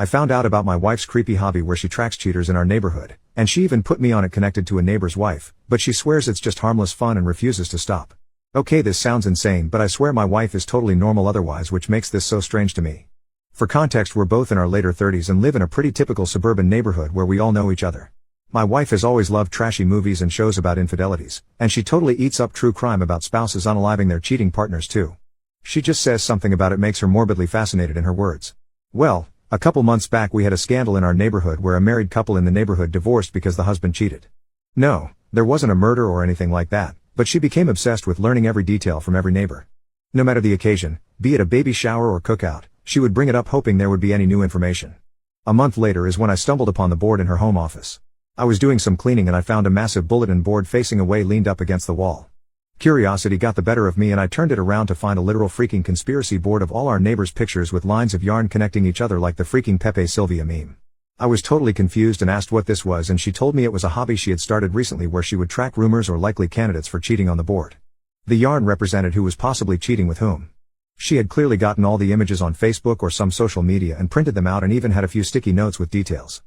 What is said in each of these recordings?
I found out about my wife's creepy hobby where she tracks cheaters in our neighborhood, and she even put me on it connected to a neighbor's wife, but she swears it's just harmless fun and refuses to stop. Okay, this sounds insane, but I swear my wife is totally normal otherwise, which makes this so strange to me. For context, we're both in our later 30s and live in a pretty typical suburban neighborhood where we all know each other. My wife has always loved trashy movies and shows about infidelities, and she totally eats up true crime about spouses unaliving their cheating partners too. She just says something about it makes her morbidly fascinated in her words. Well, a couple months back we had a scandal in our neighborhood where a married couple in the neighborhood divorced because the husband cheated. No, there wasn't a murder or anything like that, but she became obsessed with learning every detail from every neighbor. No matter the occasion, be it a baby shower or cookout, she would bring it up hoping there would be any new information. A month later is when I stumbled upon the board in her home office. I was doing some cleaning and I found a massive bulletin board facing away leaned up against the wall. Curiosity got the better of me and I turned it around to find a literal freaking conspiracy board of all our neighbors' pictures with lines of yarn connecting each other like the freaking Pepe Sylvia meme. I was totally confused and asked what this was, and she told me it was a hobby she had started recently where she would track rumors or likely candidates for cheating on the board. The yarn represented who was possibly cheating with whom. She had clearly gotten all the images on Facebook or some social media and printed them out and even had a few sticky notes with details.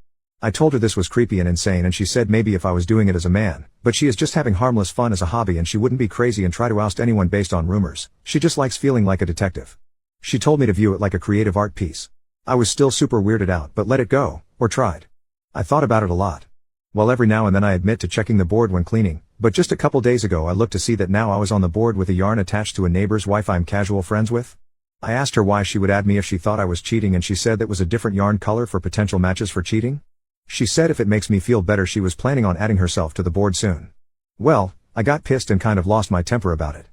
I told her this was creepy and insane, and she said maybe if I was doing it as a man, but she is just having harmless fun as a hobby and she wouldn't be crazy and try to oust anyone based on rumors. She just likes feeling like a detective. She told me to view it like a creative art piece. I was still super weirded out but let it go, or tried. I thought about it a lot. Well, every now and then I admit to checking the board when cleaning, but just a couple days ago I looked to see that now I was on the board with a yarn attached to a neighbor's wife I'm casual friends with. I asked her why she would add me if she thought I was cheating, and she said that was a different yarn color for potential matches for cheating. She said if it makes me feel better she was planning on adding herself to the board soon. Well, I got pissed and kind of lost my temper about it.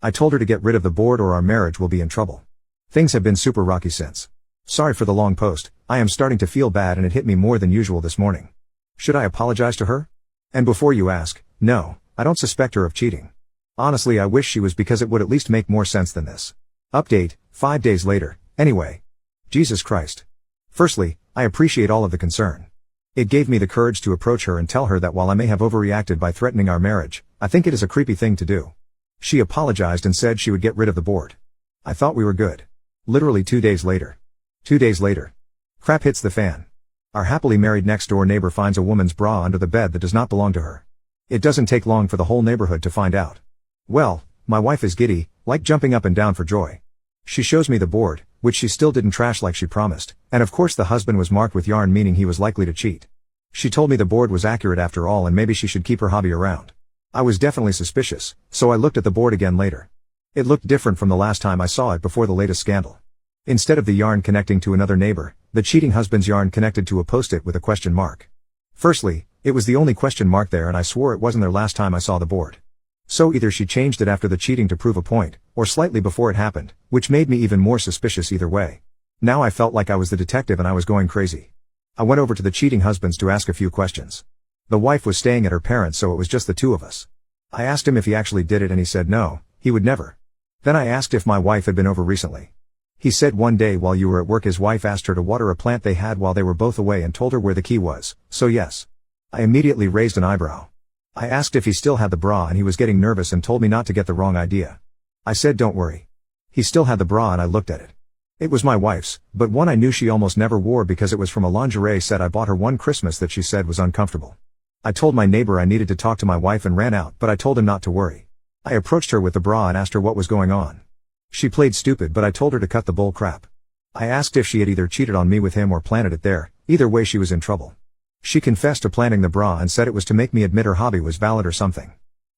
I told her to get rid of the board or our marriage will be in trouble. Things have been super rocky since. Sorry for the long post, I am starting to feel bad and it hit me more than usual this morning. Should I apologize to her? And before you ask, no, I don't suspect her of cheating. Honestly, I wish she was, because it would at least make more sense than this. Update, 5 days later, anyway. Jesus Christ. Firstly, I appreciate all of the concern. It gave me the courage to approach her and tell her that while I may have overreacted by threatening our marriage, I think it is a creepy thing to do. She apologized and said she would get rid of the board. I thought we were good. Literally 2 days later. 2 days later. Crap hits the fan. Our happily married next door neighbor finds a woman's bra under the bed that does not belong to her. It doesn't take long for the whole neighborhood to find out. Well, my wife is giddy, like jumping up and down for joy. She shows me the board, which she still didn't trash like she promised, and of course the husband was marked with yarn, meaning he was likely to cheat. She told me the board was accurate after all and maybe she should keep her hobby around. I was definitely suspicious, so I looked at the board again later. It looked different from the last time I saw it before the latest scandal. Instead of the yarn connecting to another neighbor, the cheating husband's yarn connected to a post-it with a question mark. Firstly, it was the only question mark there and I swore it wasn't there last time I saw the board. So either she changed it after the cheating to prove a point, or slightly before it happened, which made me even more suspicious either way. Now I felt like I was the detective and I was going crazy. I went over to the cheating husband's to ask a few questions. The wife was staying at her parents', so it was just the two of us. I asked him if he actually did it and he said no, he would never. Then I asked if my wife had been over recently. He said one day while you were at work his wife asked her to water a plant they had while they were both away and told her where the key was, so yes. I immediately raised an eyebrow. I asked if he still had the bra and he was getting nervous and told me not to get the wrong idea. I said don't worry. He still had the bra and I looked at it. It was my wife's, but one I knew she almost never wore because it was from a lingerie set I bought her one Christmas that she said was uncomfortable. I told my neighbor I needed to talk to my wife and ran out, but I told him not to worry. I approached her with the bra and asked her what was going on. She played stupid, but I told her to cut the bull crap. I asked if she had either cheated on me with him or planted it there, either way she was in trouble. She confessed to planting the bra and said it was to make me admit her hobby was valid or something.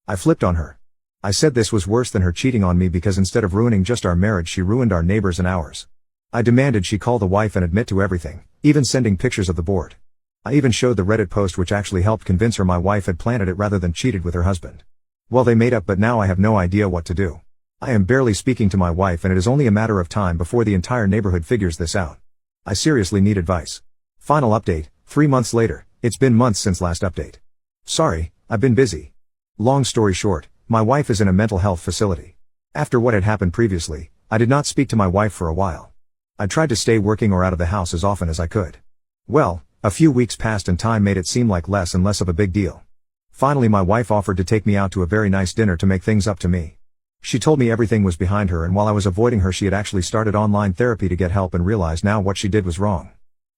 I flipped on her. I said this was worse than her cheating on me because instead of ruining just our marriage she ruined our neighbors and ours. I demanded she call the wife and admit to everything, even sending pictures of the board. I even showed the Reddit post which actually helped convince her my wife had planted it rather than cheated with her husband. Well, they made up, but now I have no idea what to do. I am barely speaking to my wife and it is only a matter of time before the entire neighborhood figures this out. I seriously need advice. Final update, 3 months later. It's been months since last update. Sorry, I've been busy. Long story short, my wife is in a mental health facility. After what had happened previously, I did not speak to my wife for a while. I tried to stay working or out of the house as often as I could. Well, a few weeks passed and time made it seem like less and less of a big deal. Finally my wife offered to take me out to a very nice dinner to make things up to me. She told me everything was behind her and while I was avoiding her she had actually started online therapy to get help and realized now what she did was wrong.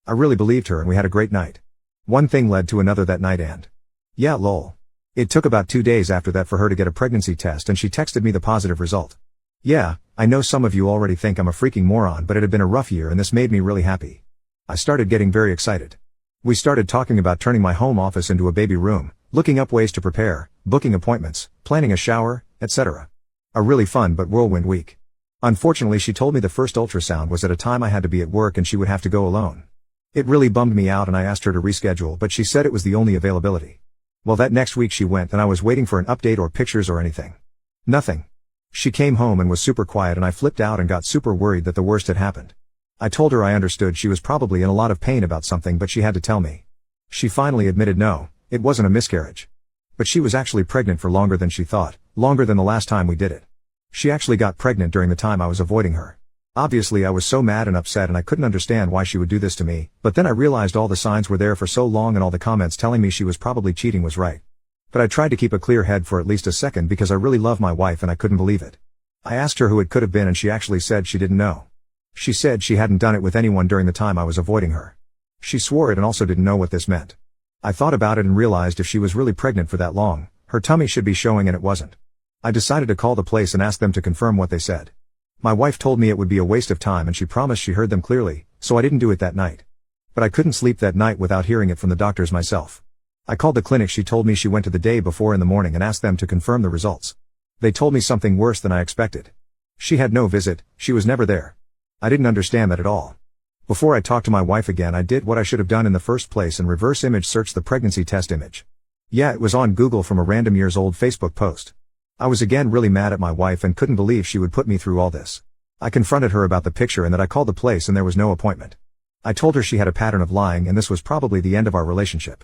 I really believed her and we had a great night. One thing led to another that night and yeah, lol. It took about 2 days after that for her to get a pregnancy test and she texted me the positive result. Yeah, I know some of you already think I'm a freaking moron, but it had been a rough year and this made me really happy. I started getting very excited. We started talking about turning my home office into a baby room, looking up ways to prepare, booking appointments, planning a shower, etc. A really fun but whirlwind week. Unfortunately, she told me the first ultrasound was at a time I had to be at work and she would have to go alone. It really bummed me out and I asked her to reschedule, but she said it was the only availability. Well, that next week she went and I was waiting for an update or pictures or anything. Nothing. She came home and was super quiet and I flipped out and got super worried that the worst had happened. I told her I understood she was probably in a lot of pain about something, but she had to tell me. She finally admitted no, it wasn't a miscarriage. But she was actually pregnant for longer than she thought, longer than the last time we did it. She actually got pregnant during the time I was avoiding her. Obviously I was so mad and upset and I couldn't understand why she would do this to me, but then I realized all the signs were there for so long and all the comments telling me she was probably cheating was right. But I tried to keep a clear head for at least a second because I really love my wife and I couldn't believe it. I asked her who it could have been and she actually said she didn't know. She said she hadn't done it with anyone during the time I was avoiding her. She swore it and also didn't know what this meant. I thought about it and realized if she was really pregnant for that long, her tummy should be showing and it wasn't. I decided to call the place and ask them to confirm what they said. My wife told me it would be a waste of time and she promised she heard them clearly, so I didn't do it that night. But I couldn't sleep that night without hearing it from the doctors myself. I called the clinic she told me she went to the day before in the morning and asked them to confirm the results. They told me something worse than I expected. She had no visit, she was never there. I didn't understand that at all. Before I talked to my wife again, I did what I should have done in the first place and reverse image searched the pregnancy test image. Yeah, it was on Google from a random years old Facebook post. I was again really mad at my wife and couldn't believe she would put me through all this. I confronted her about the picture and that I called the place and there was no appointment. I told her she had a pattern of lying and this was probably the end of our relationship.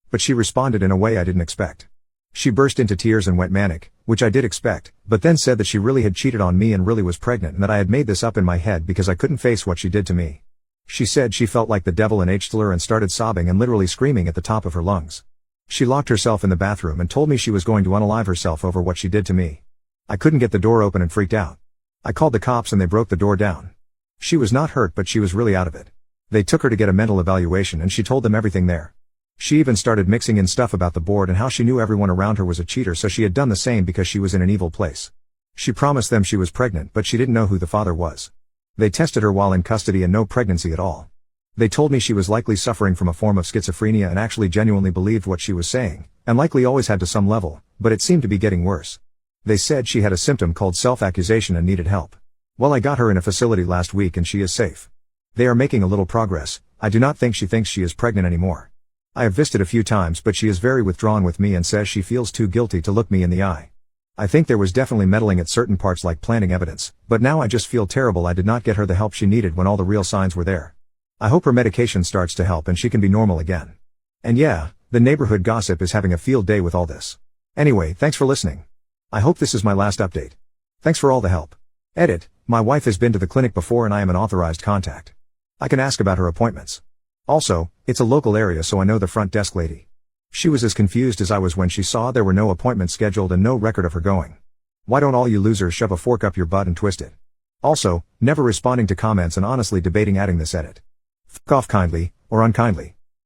But she responded in a way I didn't expect. She burst into tears and went manic, which I did expect, but then said that she really had cheated on me and really was pregnant and that I had made this up in my head because I couldn't face what she did to me. She said she felt like the devil in H-Thriller and started sobbing and literally screaming at the top of her lungs. She locked herself in the bathroom and told me she was going to unalive herself over what she did to me. I couldn't get the door open and freaked out. I called the cops and they broke the door down. She was not hurt but she was really out of it. They took her to get a mental evaluation and she told them everything there. She even started mixing in stuff about the board and how she knew everyone around her was a cheater, so she had done the same because she was in an evil place. She promised them she was pregnant but she didn't know who the father was. They tested her while in custody and no pregnancy at all. They told me she was likely suffering from a form of schizophrenia and actually genuinely believed what she was saying, and likely always had to some level, but it seemed to be getting worse. They said she had a symptom called self-accusation and needed help. Well, I got her in a facility last week and she is safe. They are making a little progress. I do not think she thinks she is pregnant anymore. I have visited a few times but she is very withdrawn with me and says she feels too guilty to look me in the eye. I think there was definitely meddling at certain parts like planting evidence, but now I just feel terrible I did not get her the help she needed when all the real signs were there. I hope her medication starts to help and she can be normal again. And yeah, the neighborhood gossip is having a field day with all this. Anyway, thanks for listening. I hope this is my last update. Thanks for all the help. Edit, my wife has been to the clinic before and I am an authorized contact. I can ask about her appointments. Also, it's a local area so I know the front desk lady. She was as confused as I was when she saw there were no appointments scheduled and no record of her going. Why don't all you losers shove a fork up your butt and twist it? Also, never responding to comments and honestly debating adding this edit. F*** off kindly, or unkindly.